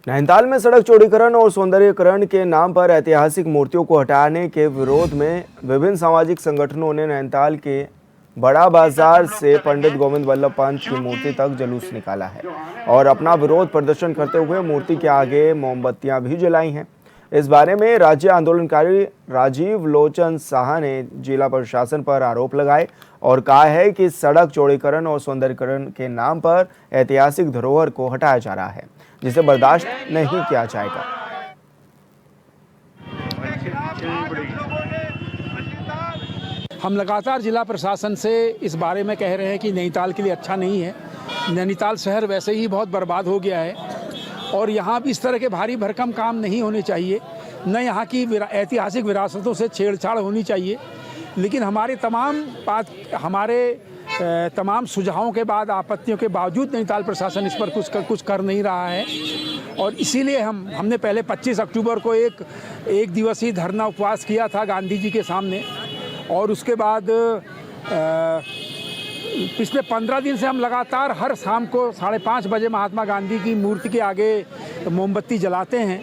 नैनीताल में सड़क चौड़ीकरण और सौंदर्यीकरण के नाम पर ऐतिहासिक मूर्तियों को हटाने के विरोध में विभिन्न सामाजिक संगठनों ने नैनीताल के बड़ा बाजार से पंडित गोविंद वल्लभ पंत की मूर्ति तक जुलूस निकाला है और अपना विरोध प्रदर्शन करते हुए मूर्ति के आगे मोमबत्तियां भी जलाई हैं। इस बारे में राज्य आंदोलनकारी राजीव लोचन साहा ने जिला प्रशासन पर आरोप लगाए और कहा है कि सड़क चौड़ीकरण और सौंदर्यीकरण के नाम पर ऐतिहासिक धरोहर को हटाया जा रहा है, जिसे बर्दाश्त नहीं किया जाएगा। हम लगातार जिला प्रशासन से इस बारे में कह रहे हैं कि नैनीताल के लिए अच्छा नहीं है। नैनीताल शहर वैसे ही बहुत बर्बाद हो गया है और यहाँ भी इस तरह के भारी भरकम काम नहीं होने चाहिए, न यहाँ की ऐतिहासिक विरासतों से छेड़छाड़ होनी चाहिए। लेकिन हमारे तमाम सुझावों के बाद, आपत्तियों के बावजूद नैनीताल प्रशासन इस पर कुछ कर नहीं रहा है और इसीलिए हमने पहले 25 अक्टूबर को एक दिवसीय धरना उपवास किया था गांधी जी के सामने और उसके बाद पिछले 15 दिन से हम लगातार हर शाम को 5:30 बजे महात्मा गांधी की मूर्ति के आगे मोमबत्ती जलाते हैं,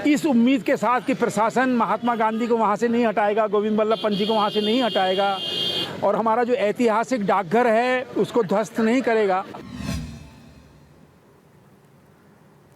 इस उम्मीद के साथ कि प्रशासन महात्मा गांधी को वहाँ से नहीं हटाएगा, गोविंद वल्लभ पंत जी को वहाँ से नहीं हटाएगा और हमारा जो ऐतिहासिक डाकघर है उसको ध्वस्त नहीं करेगा।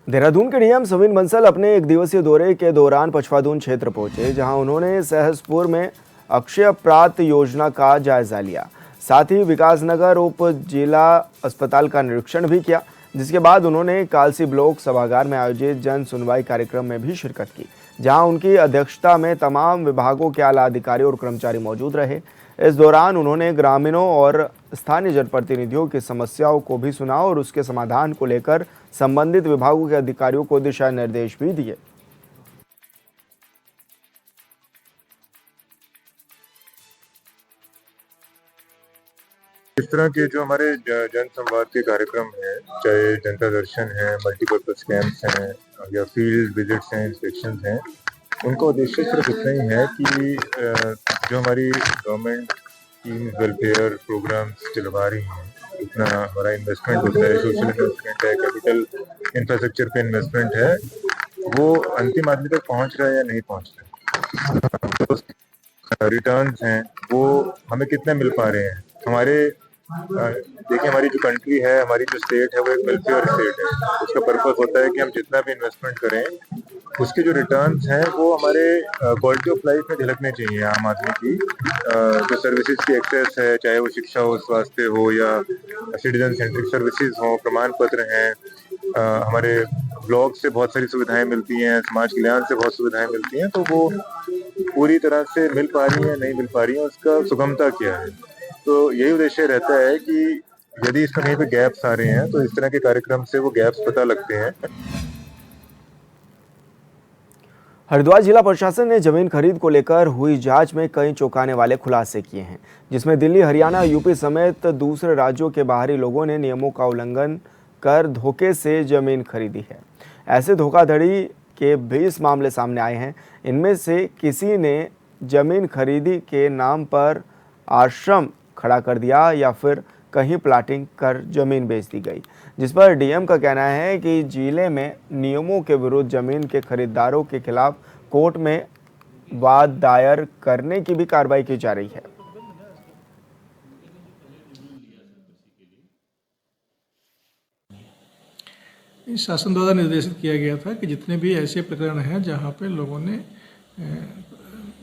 देहरादून के डीएम सविन बंसल अपने एक दिवसीय दौरे के दौरान पछवादून क्षेत्र पहुंचे, जहां उन्होंने सहसपुर में अक्षय प्रात योजना का जायजा लिया। साथ ही विकासनगर उप जिला अस्पताल का निरीक्षण भी किया, जिसके बाद उन्होंने कालसी ब्लॉक सभागार में आयोजित जन सुनवाई कार्यक्रम में भी शिरकत की, जहां उनकी अध्यक्षता में तमाम विभागों के आला अधिकारी और कर्मचारी मौजूद रहे। इस दौरान उन्होंने ग्रामीणों और स्थानीय जनप्रतिनिधियों की समस्याओं को भी सुना और उसके समाधान को लेकर संबंधित विभागों के अधिकारियों को दिशा निर्देश भी दिए। इस तरह के जो हमारे जन संवाद के कार्यक्रम हैं, चाहे जनता दर्शन है, मल्टीपर्पज कैंप्स हैं या फील्ड विजिट्स हैं, इंस्पेक्शंस हैं, उनका उद्देश्य सिर्फ इतना ही है कि जो हमारी गवर्नमेंट स्कीम्स, वेलफेयर प्रोग्राम्स चलवा रही हैं, इतना हमारा इन्वेस्टमेंट होता है, सोशल इन्वेस्टमेंट है, कैपिटल इंफ्रास्ट्रक्चर पे इन्वेस्टमेंट है, वो अंतिम आदमी तक पहुंच रहा है या नहीं पहुंच रहा है। रिटर्न्स हैं वो हमें कितने मिल पा रहे हैं। हमारे देखिए, हमारी जो कंट्री है, हमारी जो स्टेट है, वो एक वेलफेयर स्टेट है। उसका पर्पस होता है कि हम जितना भी इन्वेस्टमेंट करें, उसके जो रिटर्न्स हैं वो हमारे क्वालिटी ऑफ लाइफ में झलकने चाहिए। आम आदमी की जो सर्विसेज की एक्सेस है, चाहे वो शिक्षा हो, स्वास्थ्य हो या सिटीजन सेंट्रिक सर्विसेज हो, प्रमाण पत्र हैं, हमारे ब्लॉक से बहुत सारी सुविधाएं मिलती हैं, समाज कल्याण से बहुत सुविधाएं मिलती हैं, तो वो पूरी तरह से मिल पा रही है, नहीं मिल पा रही है, उसका सुगमता क्या है। तो यही उद्देश्य रहता है कि यदि इसमें कहीं पे गैप्स आ रहे हैं तो इस तरह के कार्यक्रम से वो गैप्स पता लगते हैं। हरिद्वार जिला प्रशासन ने जमीन खरीद को लेकर हुई जांच में कई चौंकाने वाले खुलासे किए हैं, जिसमें दिल्ली, हरियाणा, यूपी समेत दूसरे राज्यों के बाहरी लोगों ने नियमों का उल्लंघन कर धोखे से जमीन खरीदी है। ऐसे धोखाधड़ी के 20 मामले सामने आए हैं। इनमें से किसी ने जमीन खरीदी के नाम पर आश्रम खड़ा कर दिया या फिर कहीं प्लाटिंग कर जमीन बेच दी गई, जिस पर डीएम का कहना है कि जिले में नियमों के विरुद्ध जमीन के खरीदारों के खिलाफ कोर्ट में वाद दायर करने की भी कार्रवाई की जा रही है। इस शासन द्वारा निर्देशित किया गया था कि जितने भी ऐसे प्रकरण हैं जहां पे लोगों ने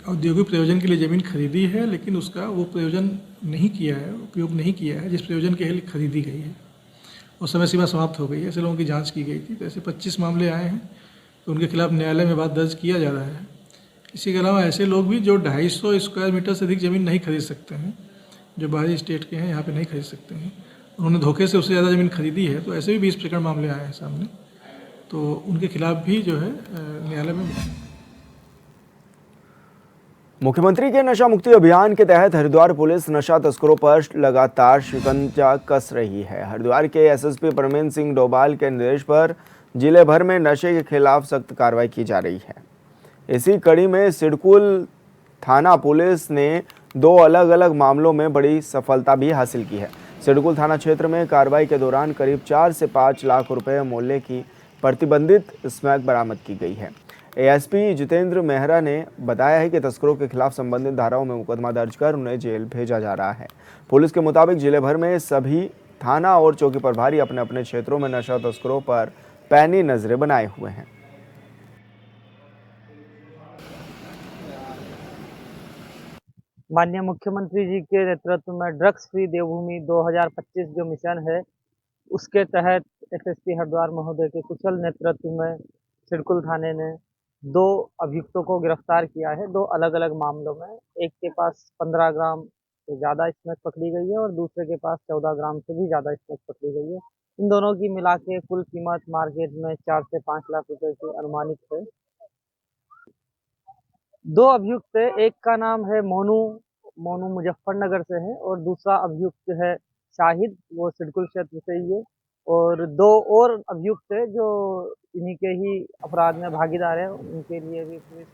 औद्योगिक प्रयोजन के लिए ज़मीन खरीदी है लेकिन उसका वो प्रयोजन नहीं किया है, उपयोग नहीं किया है जिस प्रयोजन के लिए खरीदी गई है, और समय सीमा समाप्त हो गई है, ऐसे लोगों की जांच की गई थी। तो ऐसे 25 मामले आए हैं, तो उनके खिलाफ न्यायालय में बात दर्ज किया जा रहा है। इसी के अलावा ऐसे लोग भी जो 250 स्क्वायर मीटर से अधिक ज़मीन नहीं खरीद सकते हैं, जो बाहरी स्टेट के हैं, यहाँ पर नहीं खरीद सकते हैं, उन्होंने धोखे से उससे ज़्यादा ज़मीन खरीदी है, तो ऐसे भी 20 प्रकरण मामले आए हैं सामने, तो उनके खिलाफ भी जो है न्यायालय में। मुख्यमंत्री के नशा मुक्ति अभियान के तहत हरिद्वार पुलिस नशा तस्करों पर लगातार शिकंजा कस रही है। हरिद्वार के एसएसपी परमेंद्र सिंह डोभाल के निर्देश पर जिले भर में नशे के खिलाफ सख्त कार्रवाई की जा रही है। इसी कड़ी में सिडकुल थाना पुलिस ने 2 अलग अलग मामलों में बड़ी सफलता भी हासिल की है। सिडकुल थाना क्षेत्र में कार्रवाई के दौरान करीब 4 से 5 लाख रुपए मूल्य की प्रतिबंधित स्मैक बरामद की गई है। एएसपी जितेंद्र मेहरा ने बताया है कि तस्करों के खिलाफ संबंधित धाराओं में मुकदमा दर्ज कर उन्हें जेल भेजा जा रहा है। पुलिस के मुताबिक जिले भर में सभी थाना और चौकी प्रभारी अपने अपने क्षेत्रों में नशा तस्करों पर पैनी नजरें बनाए हुए हैं। माननीय मुख्यमंत्री जी के नेतृत्व में ड्रग्स फ्री देवभूमि 2025 जो मिशन है, उसके तहत एसएसपी हरिद्वार महोदय के कुशल नेतृत्व में सिडकुल थाने ने 2 अभियुक्तों को गिरफ्तार किया है, 2 अलग-अलग मामलों में। एक के पास 15 ग्राम से ज़्यादा स्मैक पकड़ी गई है और दूसरे के पास 14 ग्राम से भी ज़्यादा स्मैक पकड़ी गई है। इन दोनों की मिला के कुल कीमत मार्केट में 4 से 5 लाख रुपए की अनुमानित है। 2 अभियुक्त है, एक का नाम है मोनू, मोनू मुजफ्फरनगर से है और दूसरा अभियुक्त है शाहिद, वो सिडकुल क्षेत्र से ही है। और 2 और अभियुक्त है जो इन्हीं के ही अपराध में भागीदार है, उनके लिए भी पुलिस